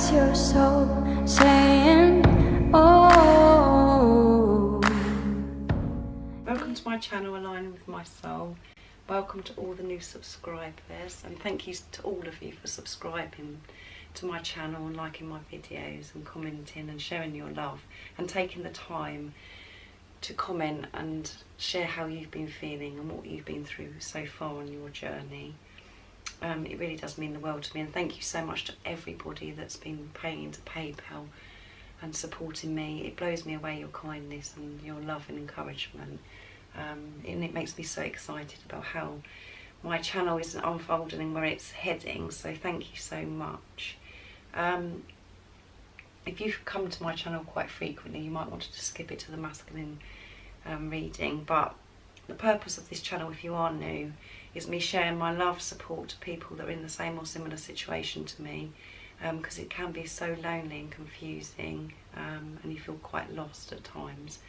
It's your soul saying, oh. Welcome to my channel, Aligning with My Soul. Welcome to all the new subscribers, and thank you to all of you for subscribing to my channel and liking my videos and commenting and sharing your love and taking the time to comment and share how you've been feeling and what you've been through so far on your journey. It really does mean the world to me, and thank you so much to everybody that's been paying into PayPal and supporting me. It blows me away, your kindness and your love and encouragement, and it makes me so excited about how my channel is unfolding and where it's heading, so thank you so much. If you've come to my channel quite frequently, you might want to just skip it to the masculine reading, but the purpose of this channel, if you are new, is me sharing my love, support to people that are in the same or similar situation to me, because it can be so lonely and confusing, and you feel quite lost at times,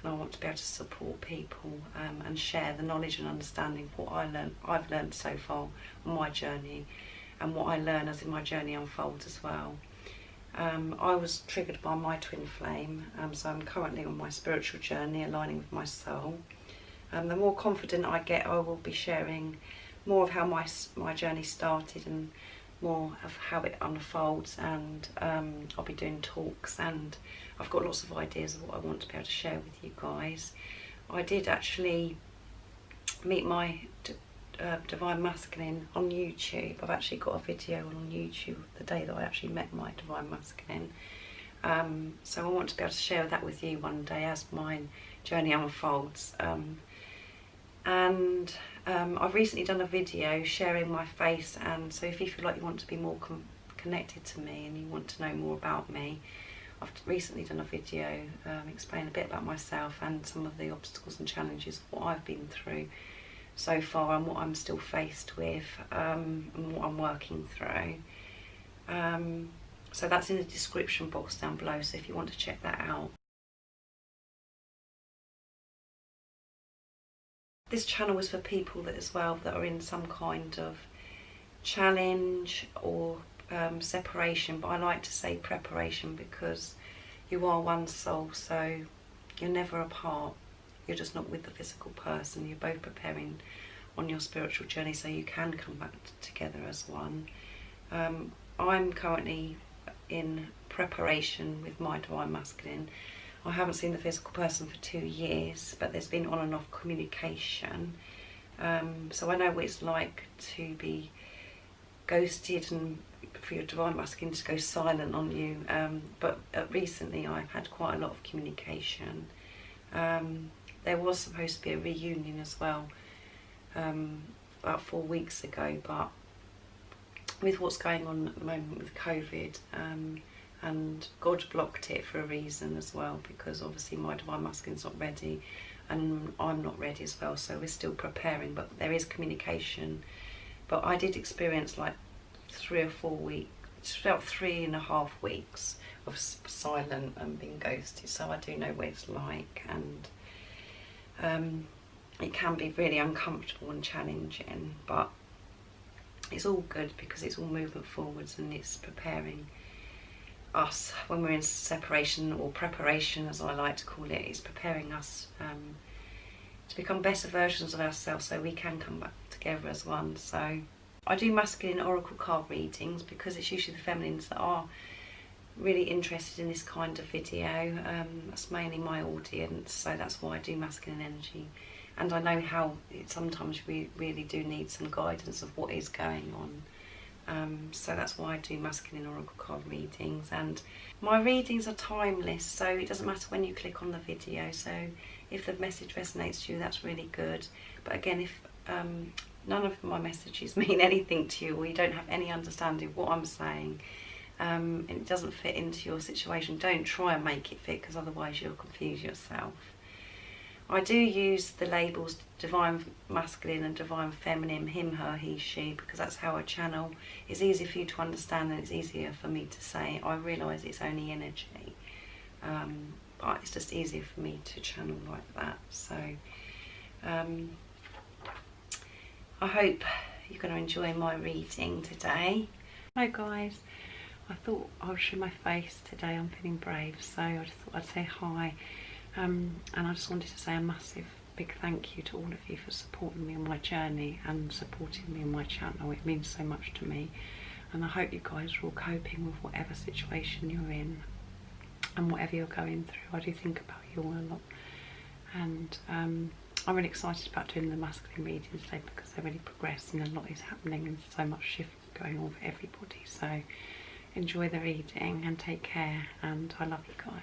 and I want to be able to support people and share the knowledge and understanding of what I've learned so far on my journey, and what I learn as my journey unfolds as well. I was triggered by my twin flame, so I'm currently on my spiritual journey, aligning with my soul. The more confident I get, I will be sharing more of how my journey started and more of how it unfolds, and I'll be doing talks, and I've got lots of ideas of what I want to be able to share with you guys. I did actually meet my Divine Masculine on YouTube. I've actually got a video on YouTube the day that I actually met my Divine Masculine. So I want to be able to share that with you one day as my journey unfolds. I've recently done a video sharing my face, and so if you feel like you want to be more connected to me and you want to know more about me, I've recently done a video explaining a bit about myself and some of the obstacles and challenges of what I've been through so far and what I'm still faced with, and what I'm working through. So that's in the description box down below, so if you want to check that out. This channel is for people that as well that are in some kind of challenge or separation, but I like to say preparation, because you are one soul, so you're never apart. You're just not with the physical person. You're both preparing on your spiritual journey, so you can come back together as one. I'm currently in preparation with my Divine Masculine. I haven't seen the physical person for 2 years, but there's been on and off communication. So I know what it's like to be ghosted and for your Divine Masculine to go silent on you. But recently I've had quite a lot of communication. There was supposed to be a reunion as well about 4 weeks ago, but with what's going on at the moment with COVID, and God blocked it for a reason as well, because obviously my Divine Masculine's not ready and I'm not ready as well, so we're still preparing, but there is communication. But I did experience like 3 or 4 weeks, about 3.5 weeks of silent and being ghosted, so I do know what it's like, and it can be really uncomfortable and challenging, but it's all good because it's all movement forwards, and it's preparing us when we're in separation, or preparation as I like to call it. It's preparing us to become better versions of ourselves, so we can come back together as one. So I do masculine oracle card readings because it's usually the feminines that are really interested in this kind of video. That's mainly my audience, so that's why I do masculine energy, and I know how sometimes we really do need some guidance of what is going on. So that's why I do masculine oracle card readings, and my readings are timeless, so it doesn't matter when you click on the video. So if the message resonates to you, that's really good. But again, if none of my messages mean anything to you, or you don't have any understanding of what I'm saying, and it doesn't fit into your situation, don't try and make it fit, because otherwise you'll confuse yourself. I do use the labels Divine Masculine and Divine Feminine, him, her, he, she, because that's how I channel. It's easier for you to understand, and it's easier for me to say. I realise it's only energy, but it's just easier for me to channel like that. So I hope you're going to enjoy my reading today. Hi guys, I thought I would show my face today. I'm feeling brave, so I just thought I'd say hi. And I just wanted to say a massive big thank you to all of you for supporting me on my journey and supporting me on my channel. It means so much to me, and I hope you guys are all coping with whatever situation you're in and whatever you're going through. I do think about you all a lot, and I'm really excited about doing the masculine readings today because they're really progressing and a lot is happening and so much shift going on for everybody. So enjoy the reading and take care, and I love you guys.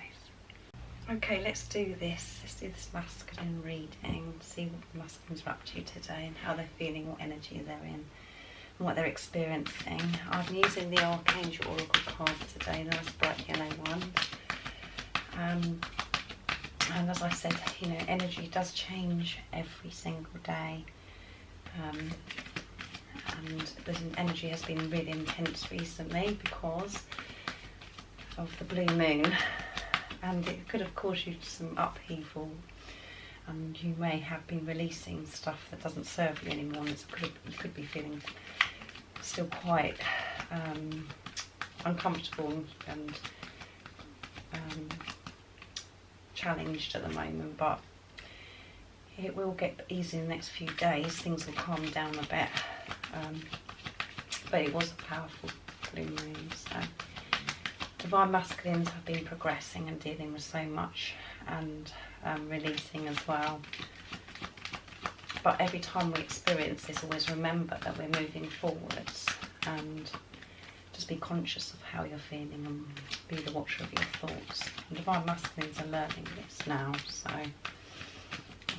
Okay, let's do this. Let's do this masculine reading, see what the masculines are up to today and how they're feeling, what energy they're in and what they're experiencing. I've been using the Archangel Oracle cards today, nice bright yellow ones. And as I said, you know, energy does change every single day. And the energy has been really intense recently because of the blue moon. And it could have caused you some upheaval, and you may have been releasing stuff that doesn't serve you anymore. And you could be feeling still quite uncomfortable and challenged at the moment, but it will get easy in the next few days. Things will calm down a bit, but it was a powerful blue moon. So Divine Masculines have been progressing and dealing with so much and releasing as well. But every time we experience this, always remember that we're moving forwards, and just be conscious of how you're feeling and be the watcher of your thoughts. And Divine Masculines are learning this now, so, and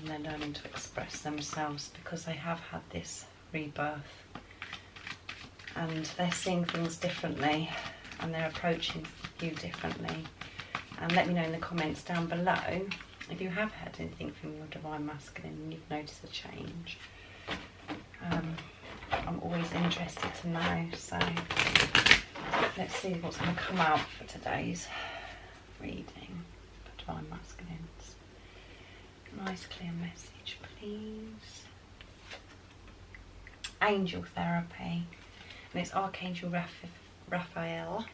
they're learning to express themselves because they have had this rebirth and they're seeing things differently. And they're approaching you differently. And let me know in the comments down below if you have heard anything from your Divine Masculine and you've noticed a change. I'm always interested to know, so let's see what's going to come out for today's reading for Divine Masculines. Nice clear message, please. Angel therapy, and it's Archangel Raphael.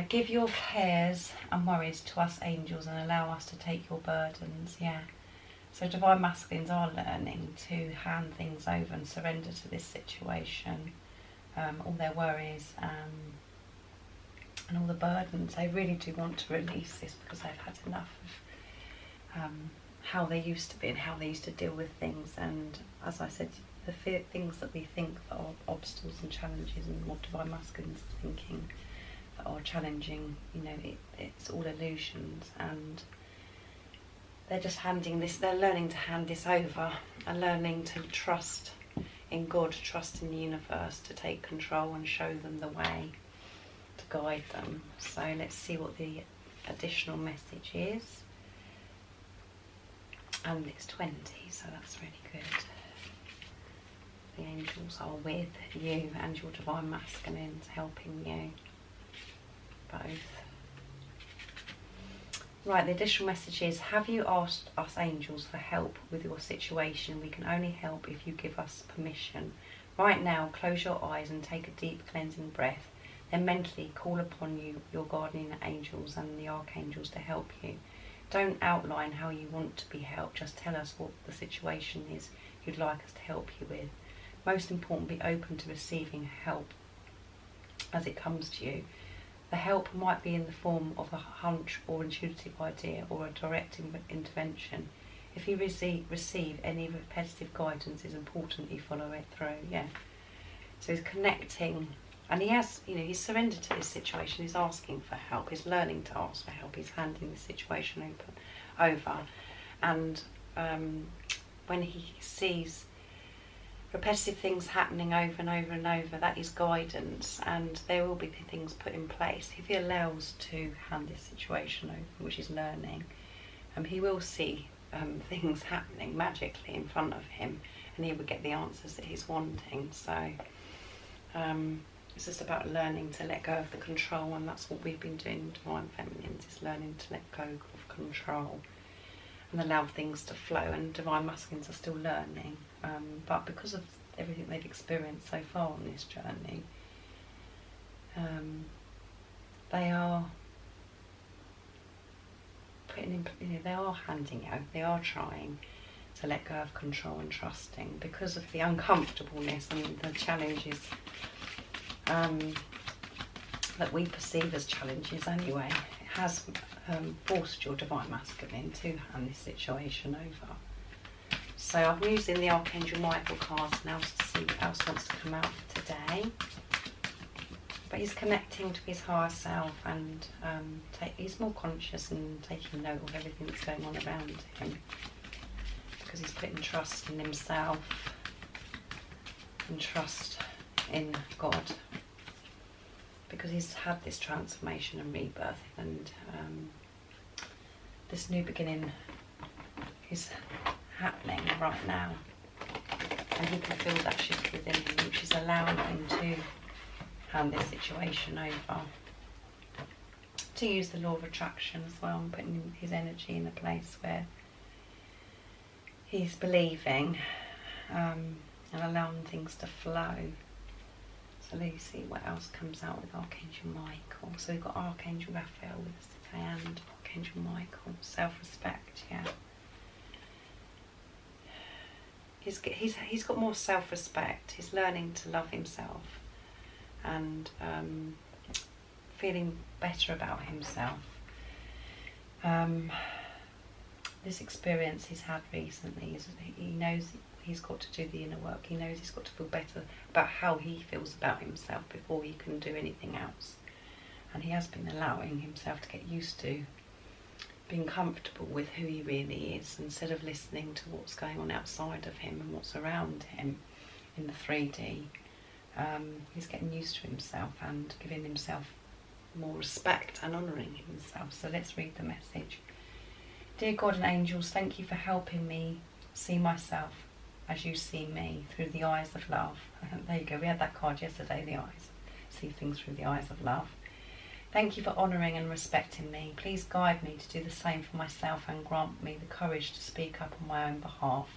Give your cares and worries to us angels and allow us to take your burdens. Yeah, so Divine Masculines are learning to hand things over and surrender to this situation, all their worries and all the burdens. They really do want to release this because they've had enough of how they used to be and how they used to deal with things. And as I said, the things that we think that are obstacles and challenges, and what Divine Masculines are thinking that are challenging, you know, it's all illusions, and they're just handing this, they're learning to hand this over and learning to trust in God, trust in the universe to take control and show them the way, to guide them. So let's see what the additional message is. And it's 20, so that's really good. The angels are with you and your Divine Masculines, helping you both. Right, the additional message is, have you asked us angels for help with your situation? We can only help if you give us permission. Right now, close your eyes and take a deep cleansing breath. Then mentally call upon your guardian angels and the archangels to help you. Don't outline how you want to be helped, just tell us what the situation is you'd like us to help you with. Most important, be open to receiving help as it comes to you. The help might be in the form of a hunch or intuitive idea or a direct intervention. If you receive any repetitive guidance, it's important you follow it through. Yeah. So he's connecting, and he has, you know, he's surrendered to this situation. He's asking for help. He's learning to ask for help. He's handing the situation over, and when he sees repetitive things happening over and over and over, that is guidance, and there will be things put in place. If he allows to hand this situation over, which is learning, he will see things happening magically in front of him, and he will get the answers that he's wanting. So it's just about learning to let go of the control, and that's what we've been doing, Divine Feminines, is learning to let go of control and allow things to flow. And Divine Masculines are still learning, but because of everything they've experienced so far on this journey, they are putting in, they are handing out, they are trying to let go of control and trusting because of the uncomfortableness and the challenges that we perceive as challenges anyway. It has forced your Divine Masculine to hand this situation over. So I'm using the Archangel Michael cards now to see what else wants to come out for today. But he's connecting to his higher self, and he's more conscious and taking note of everything that's going on around him, because he's putting trust in himself and trust in God, because he's had this transformation and rebirth, and this new beginning is happening right now, and he can feel that shift within him, which is allowing him to hand this situation over, to use the law of attraction as well, and putting his energy in a place where he's believing and allowing things to flow. So let's see what else comes out with Archangel Michael. So we've got Archangel Raphael with us today, and Archangel Michael. Self-respect, yeah. He's got more self-respect. He's learning to love himself, and feeling better about himself. This experience he's had recently, he knows he's got to do the inner work. He knows he's got to feel better about how he feels about himself before he can do anything else. And he has been allowing himself to get used to being comfortable with who he really is, instead of listening to what's going on outside of him and what's around him in the 3D. He's getting used to himself and giving himself more respect and honouring himself. So let's read the message. Dear God and angels, thank you for helping me see myself as you see me, through the eyes of love. There you go, we had that card yesterday, the eyes. See things through the eyes of love. Thank you for honouring and respecting me. Please guide me to do the same for myself, and grant me the courage to speak up on my own behalf.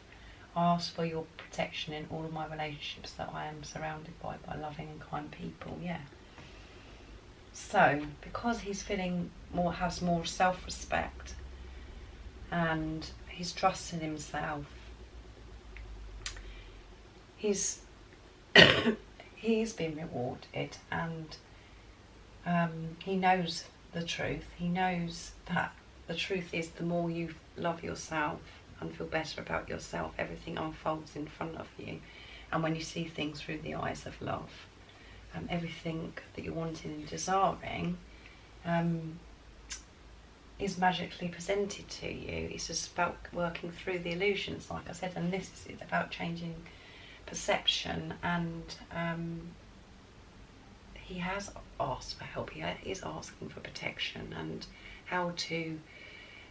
I ask for your protection in all of my relationships that I am surrounded by loving and kind people. Yeah. So, because he's feeling more, has more self-respect, and he's trusting himself, he's been rewarded, and he knows the truth. He knows that the truth is, the more you love yourself and feel better about yourself, everything unfolds in front of you. And when you see things through the eyes of love, everything that you're wanting and desiring is magically presented to you. It's just about working through the illusions, like I said, and this is about changing perception. And he has asked for help. He is asking for protection and how to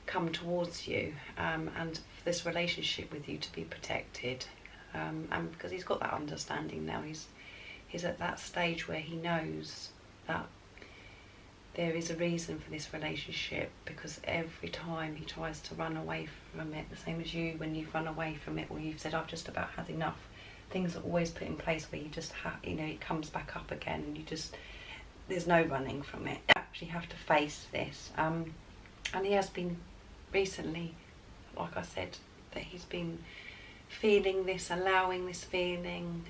come towards you, and for this relationship with you to be protected, and because he's got that understanding now, he's at that stage where he knows that there is a reason for this relationship, because every time he tries to run away from it, the same as you, when you've run away from it, or you've said, I've just about had enough, things are always put in place where you just it comes back up again, and you just, there's no running from it. You actually have to face this, and he has been recently, like I said, that he's been feeling this, allowing this feeling,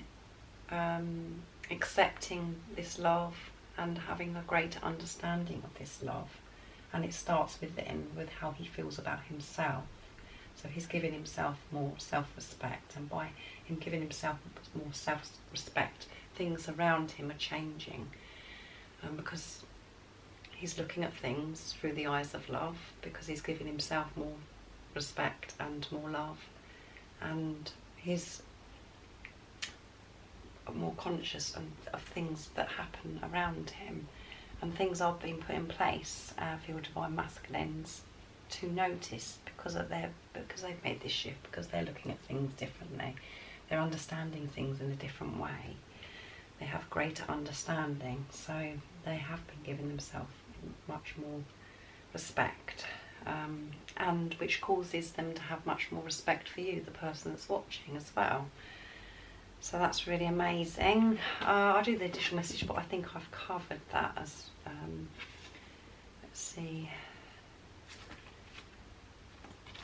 accepting this love, and having a greater understanding of this love. And it starts within, with how he feels about himself. So he's giving himself more self-respect, and by him giving himself more self-respect, things around him are changing, because he's looking at things through the eyes of love, because he's giving himself more respect and more love, and he's more conscious of things that happen around him, and things are being put in place for your Divine Masculines to notice, because they've made this shift, because they're looking at things differently, they're understanding things in a different way, they have greater understanding, so they have been giving themselves much more respect, and which causes them to have much more respect for you, the person that's watching, as well. So that's really amazing. I'll do the additional message, but I think I've covered that as, let's see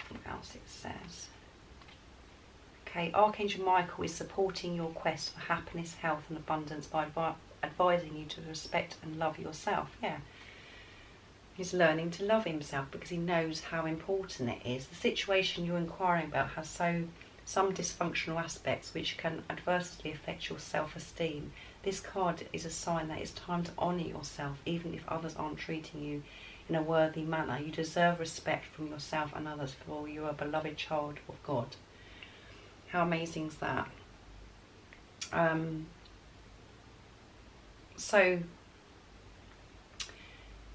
what else it says. Okay, Archangel Michael is supporting your quest for happiness, health and abundance by advising you to respect and love yourself. Yeah. He's learning to love himself because he knows how important it is. The situation you're inquiring about has some dysfunctional aspects which can adversely affect your self-esteem. This card is a sign that it's time to honour yourself, even if others aren't treating you in a worthy manner. You deserve respect from yourself and others, for you are a beloved child of God. How amazing is that? So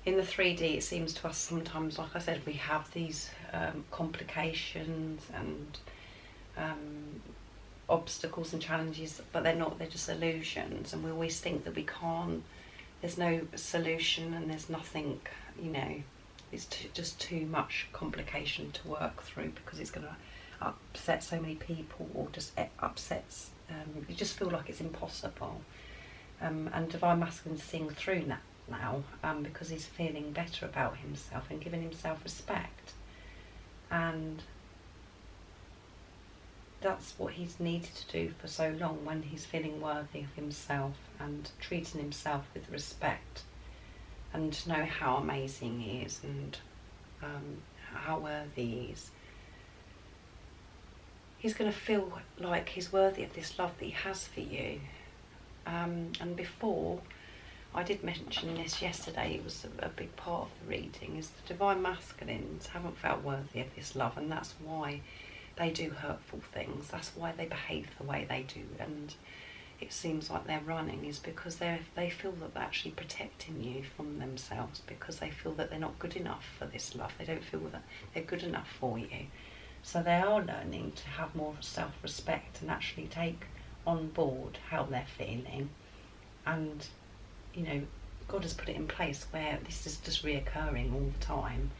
in the 3D, it seems to us sometimes, like I said, we have these complications and obstacles and challenges, but they're not, they're just illusions, and we always think that we can't, there's no solution and there's nothing, you know, it's just too much complication to work through because it's going to upset so many people, or just upsets, you just feel like it's impossible. And Divine Masculine's seeing through that now, because he's feeling better about himself and giving himself respect, and that's what he's needed to do for so long, when he's feeling worthy of himself and treating himself with respect, and to know how amazing he is and how worthy he is. He's going to feel like he's worthy of this love that he has for you. And before, I did mention this yesterday, it was a big part of the reading, is the Divine Masculines haven't felt worthy of this love, and that's why they do hurtful things, that's why they behave the way they do, and it seems like they're running, is because they feel that they're actually protecting you from themselves, because they feel that they're not good enough for this love. They don't feel that they're good enough for you. So they are learning to have more self-respect and actually take on board how they're feeling. And, you know, God has put it in place where this is just reoccurring all the time,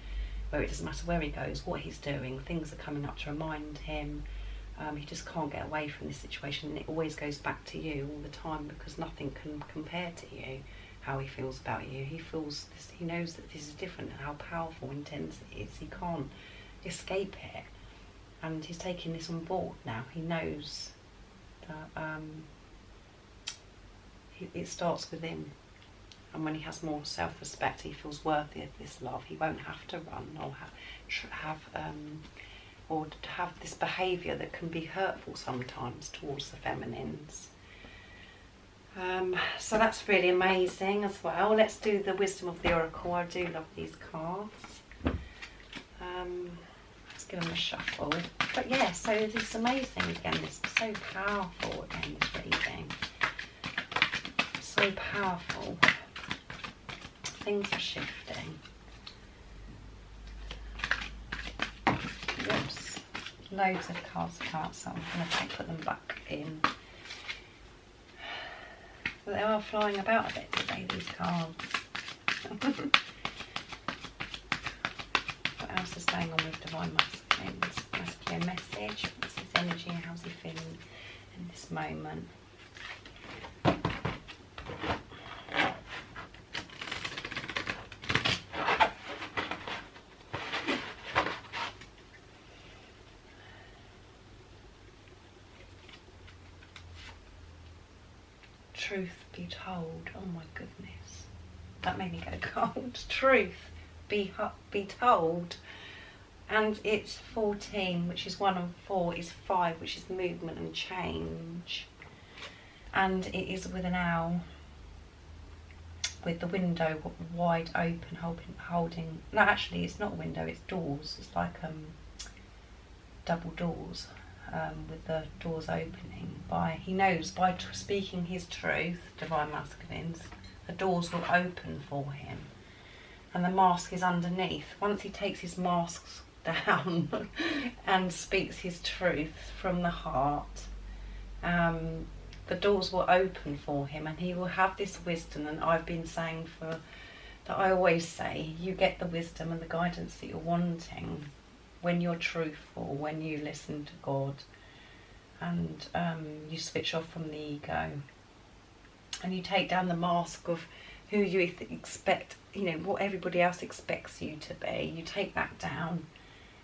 where it doesn't matter where he goes, what he's doing, things are coming up to remind him. He just can't get away from this situation, and it always goes back to you all the time, because nothing can compare to you, how he feels about you. He feels this, he knows that this is different, and how powerful, intense it is. He can't escape it, and he's taking this on board now. He knows that it starts with him, and when he has more self-respect, he feels worthy of this love. He won't have to run or have this behaviour that can be hurtful sometimes towards the feminines. So that's really amazing as well. Let's do the Wisdom of the Oracle. I do love these cards. Let's give them a shuffle. But yeah, so this is amazing again. It's so powerful again, this reading. So powerful. Things are shifting. Whoops. Loads of cards come out, so I'm going to put them back in. But they are flying about a bit today, these cards. What else is going on with Divine Masculine? Masculine message. What's his energy? How's he feeling in this moment? Truth be told, oh my goodness, that made me go cold. Truth be told, and it's 14, which is 1, and 4 is 5, which is movement and change, and it is with an owl, with the window wide open, holding. No, actually, it's not a window; it's doors. It's like double doors. With the doors opening. He knows by speaking his truth, Divine Masculines, the doors will open for him, and the mask is underneath. Once he takes his masks down and speaks his truth from the heart, the doors will open for him, and he will have this wisdom. And I've been saying that I always say, you get the wisdom and the guidance that you're wanting when you're truthful, when you listen to God, and you switch off from the ego, and you take down the mask of who you expect, you know, what everybody else expects you to be. You take that down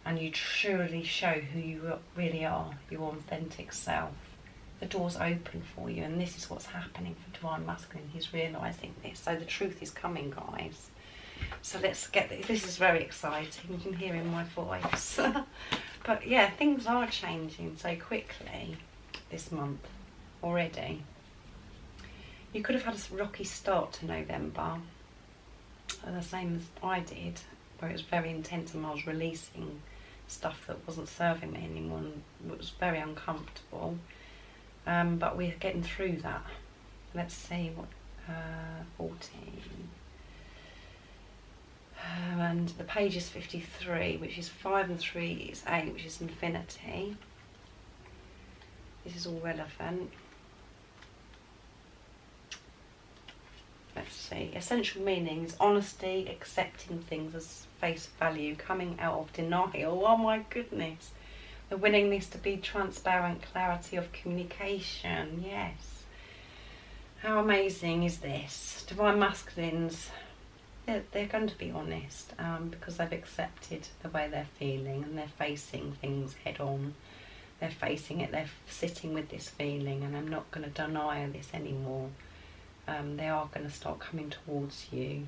and you truly show who you really are, your authentic self. The door's open for you, and this is what's happening for Divine Masculine. He's realising this. So the truth is coming, guys. So let's get this. This is very exciting. You can hear in my voice. But yeah, things are changing so quickly this month already. You could have had a rocky start to November, the same as I did, where it was very intense and I was releasing stuff that wasn't serving me anymore and it was very uncomfortable. But we're getting through that. Let's see what 14. And the page is 53, which is 5 and 3 is 8, which is infinity. This is all relevant. Let's see. Essential meaning is honesty, accepting things as face value, coming out of denial. Oh my goodness. The willingness to be transparent, clarity of communication. Yes. How amazing is this? Divine Masculines, they're going to be honest because they've accepted the way they're feeling and they're facing things head on. They're facing it, they're sitting with this feeling, and I'm not going to deny this anymore. They are going to start coming towards you,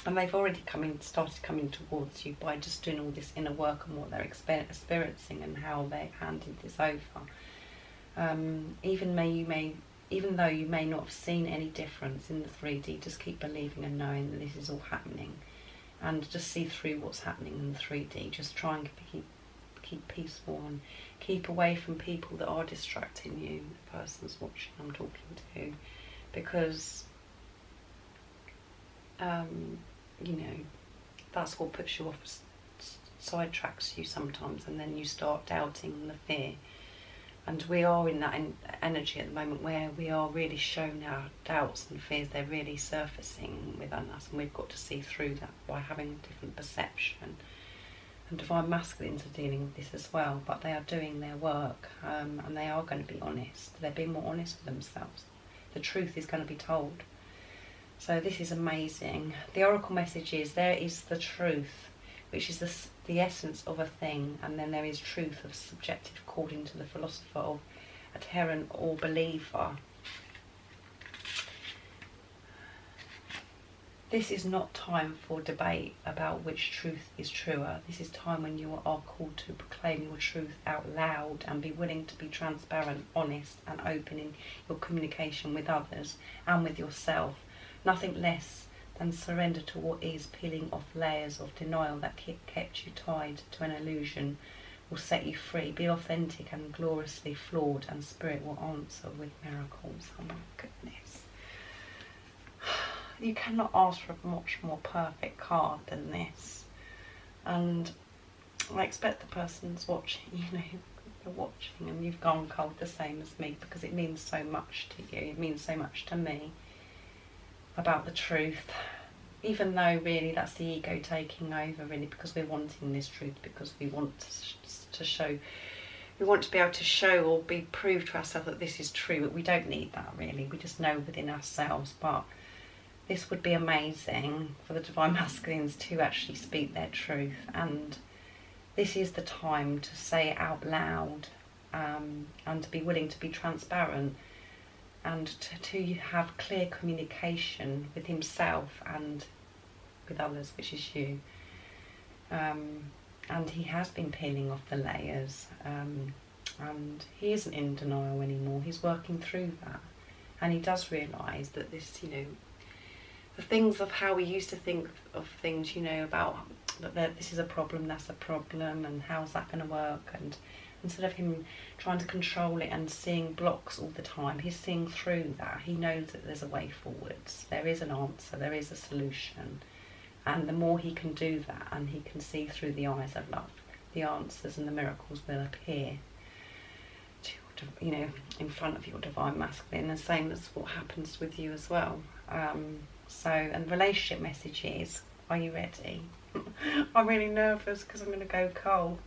and they've already started coming towards you by just doing all this inner work and what they're experiencing and how they handed this over. Even though you may not have seen any difference in the 3D, just keep believing and knowing that this is all happening, and just see through what's happening in the 3D. Just try and keep peaceful and keep away from people that are distracting you, the person's watching, I'm talking to, because you know, that's what puts you off, sidetracks you sometimes, and then you start doubting the fear. And we are in that energy at the moment where we are really shown our doubts and fears. They're really surfacing within us, and we've got to see through that by having a different perception. And Divine Masculines are dealing with this as well, but they are doing their work, and they are going to be honest. They're being more honest with themselves. The truth is going to be told. So this is amazing. The oracle message is, there is the truth, which is the essence of a thing, and then there is truth of subjective according to the philosopher of adherent or believer. This is not time for debate about which truth is truer. This is time when you are called to proclaim your truth out loud and be willing to be transparent, honest and open in your communication with others and with yourself. Nothing less than surrender to what is, peeling off layers of denial that kept you tied to an illusion will set you free. Be authentic and gloriously flawed, and spirit will answer with miracles. Oh my goodness. You cannot ask for a much more perfect card than this. And I expect the person's watching, you know, you're watching and you've gone cold the same as me, because it means so much to you. It means so much to me about the truth. Even though really that's the ego taking over, really, because we're wanting this truth, because we want to show, we want to be able to show or be proved to ourselves that this is true, but we don't need that really. We just know within ourselves. But this would be amazing for the Divine Masculines to actually speak their truth, and this is the time to say it out loud, and to be willing to be transparent, and to have clear communication with himself and with others, which is you. And he has been peeling off the layers, and he isn't in denial anymore. He's working through that, and he does realise that this, you know, the things of how we used to think of things, you know, about that this is a problem, that's a problem, and how's that going to work, and instead of him trying to control it and seeing blocks all the time, he's seeing through that. He knows that there's a way forwards, there is an answer, there is a solution, and the more he can do that and he can see through the eyes of love, the answers and the miracles will appear to, you know, in front of your Divine Masculine, the same as what happens with you as well. So, and relationship message is, are you ready? I'm really nervous because I'm going to go cold.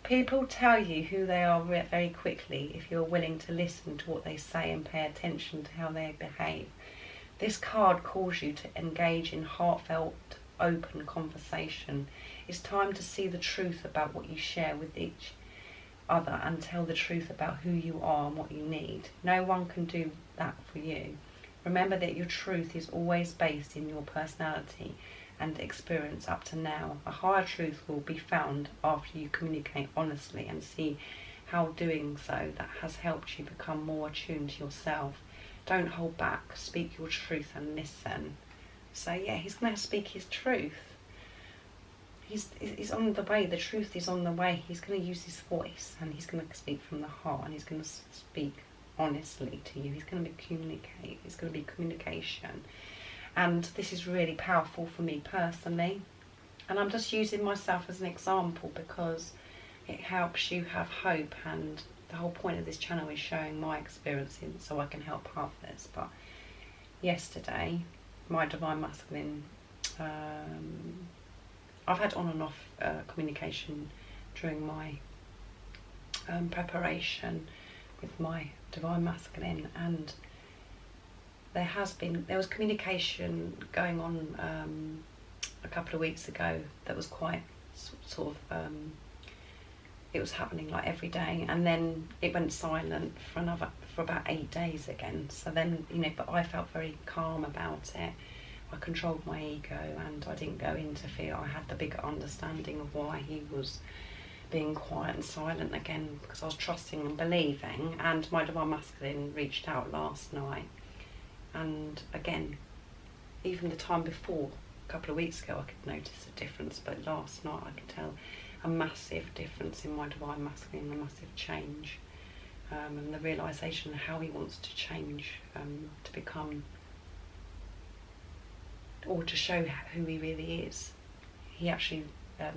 People tell you who they are very quickly if you're willing to listen to what they say and pay attention to how they behave. This card calls you to engage in heartfelt, open conversation. It's time to see the truth about what you share with each other and tell the truth about who you are and what you need. No one can do that for you. Remember that your truth is always based in your personality and experience up to now. A higher truth will be found after you communicate honestly and see how doing so that has helped you become more attuned to yourself. Don't hold back, speak your truth and listen. So yeah, he's going to speak his truth. He's on the way, the truth is on the way. He's going to use his voice and he's going to speak from the heart and he's going to speak honestly to you. He's going to communicate, it's going to be communication. And this is really powerful for me personally. And I'm just using myself as an example because it helps you have hope, and the whole point of this channel is showing my experiences so I can help others. But yesterday, my Divine Masculine, I've had on and off communication during my preparation with my Divine Masculine, and there was communication going on a couple of weeks ago that was quite sort of it was happening like every day, and then it went silent for about 8 days again. So then, you know, but I felt very calm about it. I controlled my ego and I didn't go into fear. I had the bigger understanding of why he was being quiet and silent again, because I was trusting and believing. And my Divine Masculine reached out last night, and again, even the time before, a couple of weeks ago, I could notice a difference, but last night I could tell a massive difference in my Divine Masculine, a massive change, and the realisation of how he wants to change, to become, or to show who he really is. He actually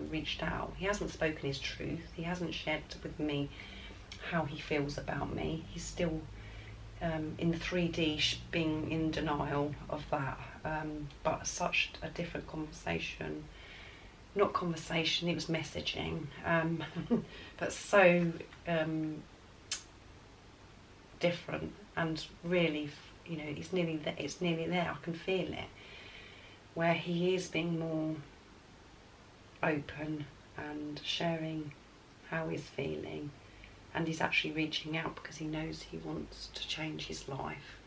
reached out. He hasn't spoken his truth. He hasn't shared with me how he feels about me. He's still in 3D being in denial of that, but such a different conversation. Not conversation, it was messaging, but so different, and really, you know, it's nearly there. I can feel it, where he is being more open and sharing how he's feeling, and he's actually reaching out because he knows he wants to change his life.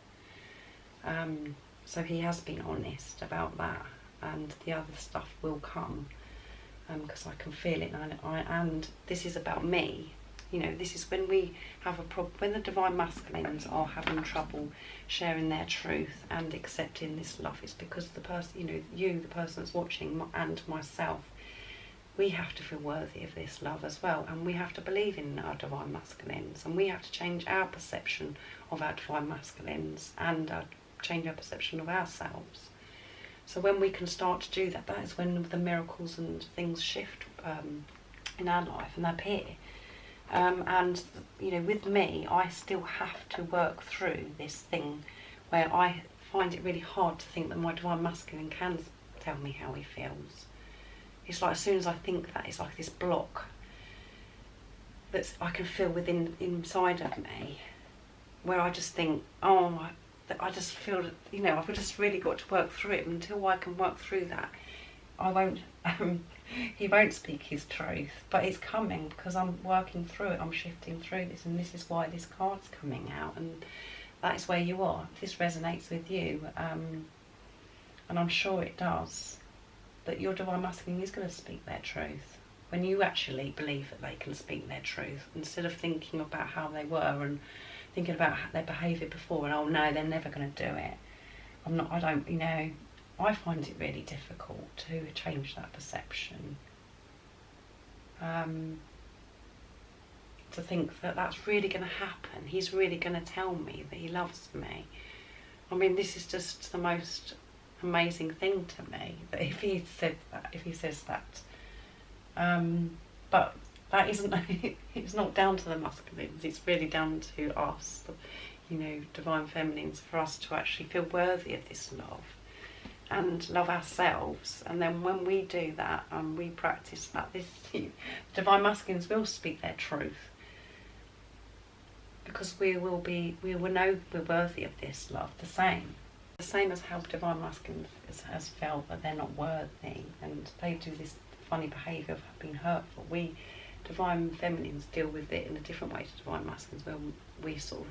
So he has been honest about that, and the other stuff will come, because I can feel it, and this is about me. You know, this is when we have a problem, when the Divine Masculines are having trouble sharing their truth and accepting this love. It's because the person, you know, you, the person that's watching, and myself, we have to feel worthy of this love as well, and we have to believe in our Divine Masculines, and we have to change our perception of our Divine Masculines and change our perception of ourselves. So when we can start to do that, that is when the miracles and things shift in our life and they appear. And, you know, with me, I still have to work through this thing where I find it really hard to think that my Divine Masculine can tell me how he feels. It's like as soon as I think that, it's like this block that I can feel inside of me, where I just think, oh, I just feel that, you know, I've just really got to work through it. Until I can work through that, I won't, he won't speak his truth, but it's coming because I'm working through it, I'm shifting through this, and this is why this card's coming out, and that is where you are. If this resonates with you, and I'm sure it does, that your Divine Masculine is going to speak their truth. When you actually believe that they can speak their truth, instead of thinking about how they were and thinking about their behaviour before, and oh no, they're never going to do it. I don't, you know, I find it really difficult to change that perception. To think that that's really going to happen. He's really going to tell me that he loves me. I mean, this is just the most amazing thing to me, that if he says that. But that isn't, it's not down to the masculines, it's really down to us, you know, Divine Feminines, for us to actually feel worthy of this love. and love ourselves. And then when we do that and we practice that, this divine masculines will speak their truth, because we will know we're worthy of this love, the same as how divine masculine has felt that they're not worthy, and they do this funny behaviour of being hurtful. We divine feminines deal with it in a different way to divine masculines, where we sort of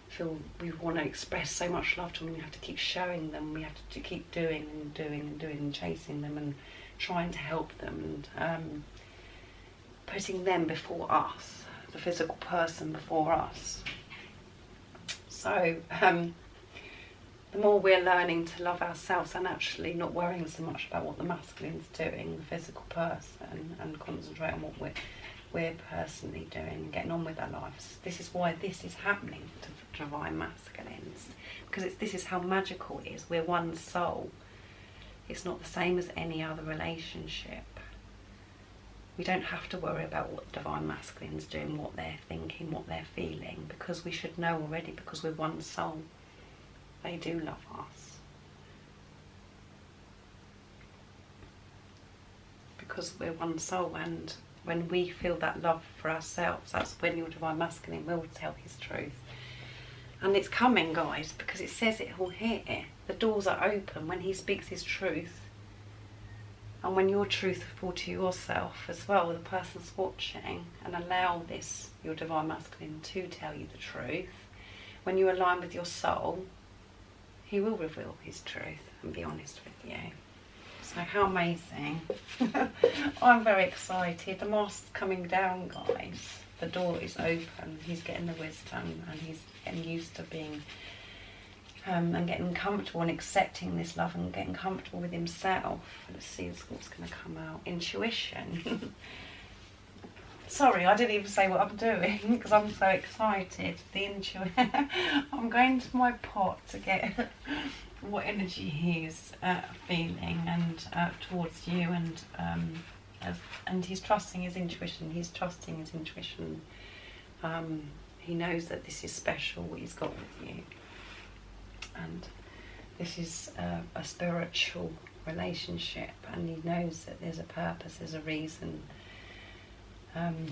feel we want to express so much love to them, we have to keep showing them, we have to keep doing and chasing them and trying to help them, and putting them before us, the physical person before us. So the more we're learning to love ourselves and actually not worrying so much about what the masculine's doing, the physical person, and concentrate on what we're personally doing and getting on with our lives. This is why this is happening to divine masculines, because this is how magical it is. We're one soul. It's not the same as any other relationship. We don't have to worry about what divine masculine's doing, what they're thinking, what they're feeling, because we should know already, because we're one soul. They do love us. Because we're one soul, and when we feel that love for ourselves, that's when your divine masculine will tell his truth. And it's coming, guys, because it says it all here. The doors are open when he speaks his truth. And when you're truthful to yourself as well, the person's watching, and allow this, your divine masculine, to tell you the truth, when you align with your soul, he will reveal his truth and be honest with you. So how amazing. I'm very excited. The mask's coming down, guys. The door is open. He's getting the wisdom, and he's getting used to being and getting comfortable and accepting this love and getting comfortable with himself. Let's see what's going to come out. Intuition. Sorry, I didn't even say what I'm doing because I'm so excited. The intuition. I'm going to my pot to get what energy he's feeling and towards you, and he's trusting his intuition. He's trusting his intuition. He knows that this is special, what he's got with you. And this is a spiritual relationship, and he knows that there's a purpose, there's a reason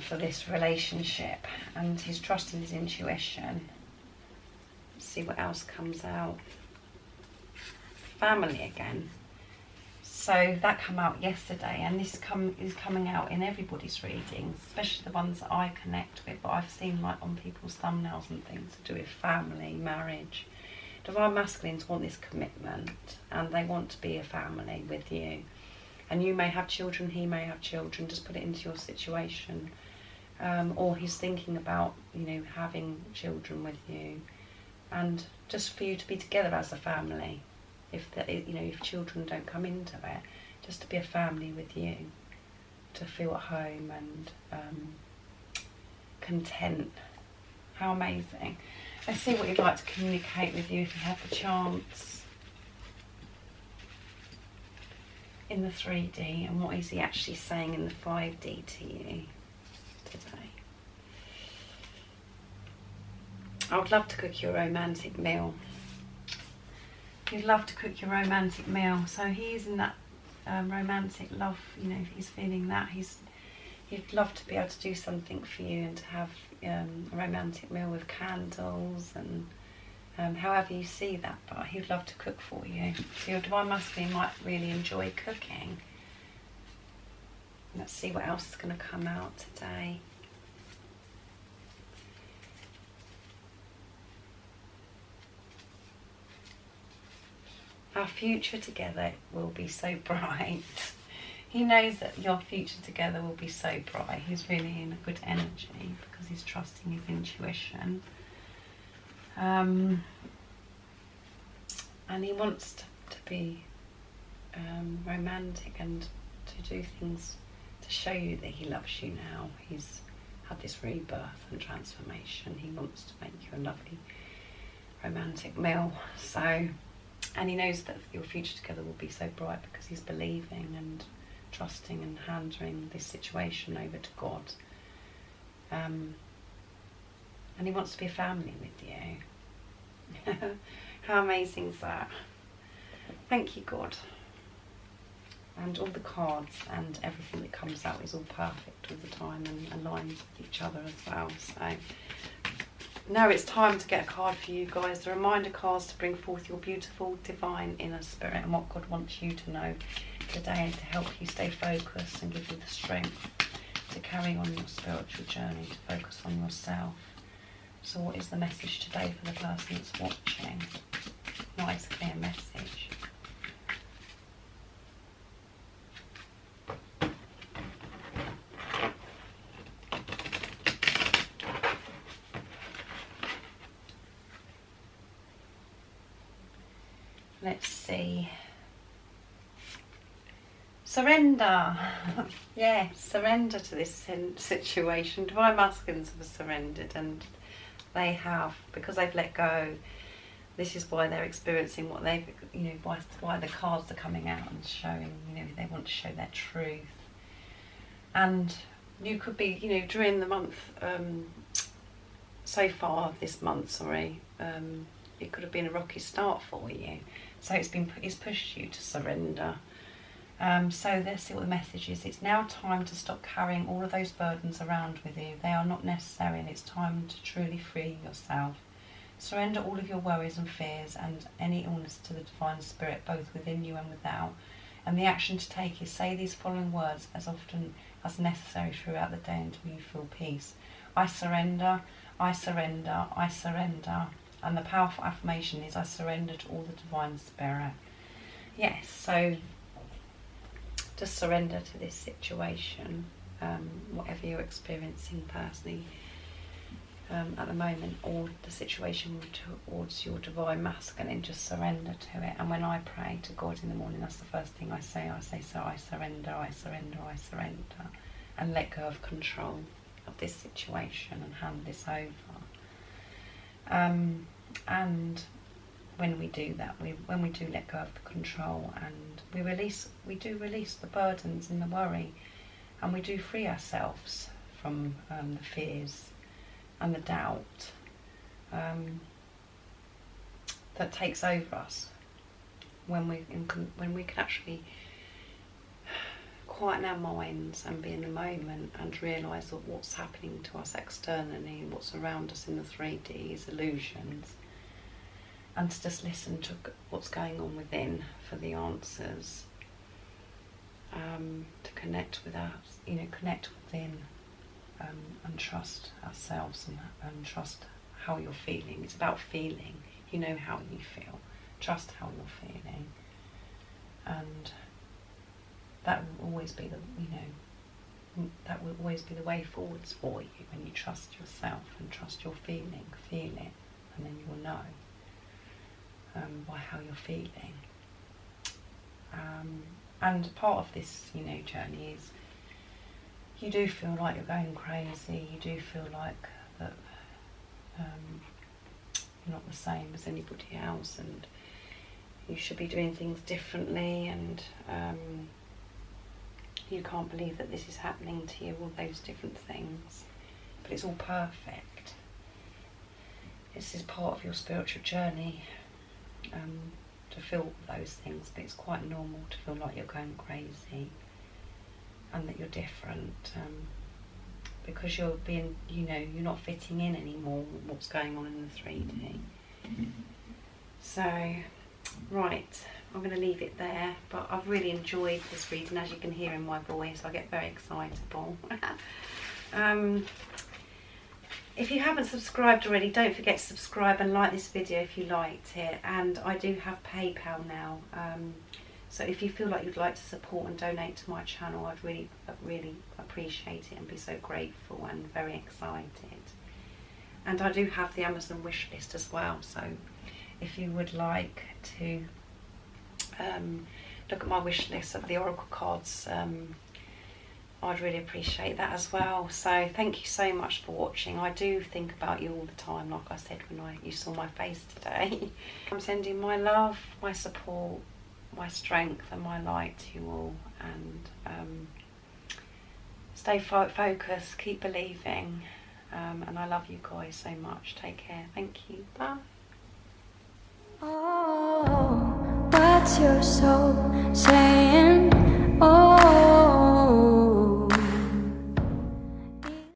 for this relationship, and he's trusting his intuition. Let's see what else comes out. Family again. So that came out yesterday, and this is coming out in everybody's readings, especially the ones that I connect with, but I've seen like on people's thumbnails and things to do with family, marriage. Divine masculines want this commitment, and they want to be a family with you. And you may have children, he may have children, just put it into your situation. Or he's thinking about, having children with you, and just for you to be together as a family. If children don't come into it, just to be a family with you, to feel at home and content. How amazing. Let's see what he'd like to communicate with you if you have the chance. In the 3D, and what is he actually saying in the 5D to you today? I would love to cook you a romantic meal. He'd love to cook you a romantic meal. So he's in that romantic love, he's feeling that. He'd love to be able to do something for you and to have a romantic meal with candles and however you see that, but he'd love to cook for you. So your divine masculine might really enjoy cooking. Let's see what else is going to come out today. Our future together will be so bright. He knows that your future together will be so bright. He's really in a good energy because he's trusting his intuition. And he wants to be romantic and to do things to show you that he loves you now. He's had this rebirth and transformation. He wants to make you a lovely romantic meal. So, and he knows that your future together will be so bright because he's believing and trusting and handing this situation over to God. And he wants to be a family with you. How amazing is that? Thank you, God. And all the cards and everything that comes out is all perfect all the time and aligns with each other as well. So now it's time to get a card for you guys. The reminder cards to bring forth your beautiful divine inner spirit and what God wants you to know today, to help you stay focused and give you the strength to carry on your spiritual journey, to focus on yourself. So what is the message today for the person that's watching? Nice clear message. Let's see. Surrender. Yes, surrender to this situation. Divine masculines have surrendered, and they have, because they've let go. This is why they're experiencing what they've, why the cards are coming out and showing, they want to show their truth. And you could be, during the month, so far this month, it could have been a rocky start for you. So it's pushed you to surrender. So let's see what the message is. It's now time to stop carrying all of those burdens around with you. They are not necessary, and it's time to truly free yourself. Surrender all of your worries and fears and any illness to the divine spirit, both within you and without. And the action to take is say these following words as often as necessary throughout the day until you feel peace. I surrender, I surrender, I surrender. And the powerful affirmation is I surrender to all the divine spirit. Yes, so just surrender to this situation, whatever you're experiencing personally at the moment, or the situation towards your divine masculine, just surrender to it. And when I pray to God in the morning, that's the first thing I say. So I surrender, I surrender, I surrender, and let go of control of this situation and hand this over. And when we do that, when we do let go of the control, and we do release the burdens and the worry, and we do free ourselves from the fears and the doubt that takes over us. When we can actually quieten our minds and be in the moment and realise that what's happening to us externally, what's around us in the 3Ds, illusions, and to just listen to what's going on within for the answers, to connect with us, connect within, and trust ourselves and trust how you're feeling. It's about feeling. You know how you feel. Trust how you're feeling, and that will always be the way forwards for you when you trust yourself and trust your feeling. Feel it, and then you'll know by how you're feeling. And part of this, journey is you do feel like you're going crazy. You do feel like that you're not the same as anybody else, and you should be doing things differently, and you can't believe that this is happening to you, all those different things. But it's all perfect. This is part of your spiritual journey, to feel those things, but it's quite normal to feel like you're going crazy and that you're different, because you're being, you're not fitting in anymore with what's going on in the 3D. So, right, I'm going to leave it there, but I've really enjoyed this reading, as you can hear in my voice. I get very excitable. If you haven't subscribed already, don't forget to subscribe and like this video if you liked it. And I do have PayPal now, so if you feel like you'd like to support and donate to my channel, I'd really appreciate it and be so grateful and very excited. And I do have the Amazon wish list as well, so if you would like to look at my wish list of the oracle cards, I'd really appreciate that as well. So thank you so much for watching. I do think about you all the time, like I said when you saw my face today. I'm sending my love, my support, my strength and my light to you all, and stay focused, keep believing, and I love you guys so much. Take care. Thank you. Bye. Oh, That's your soul saying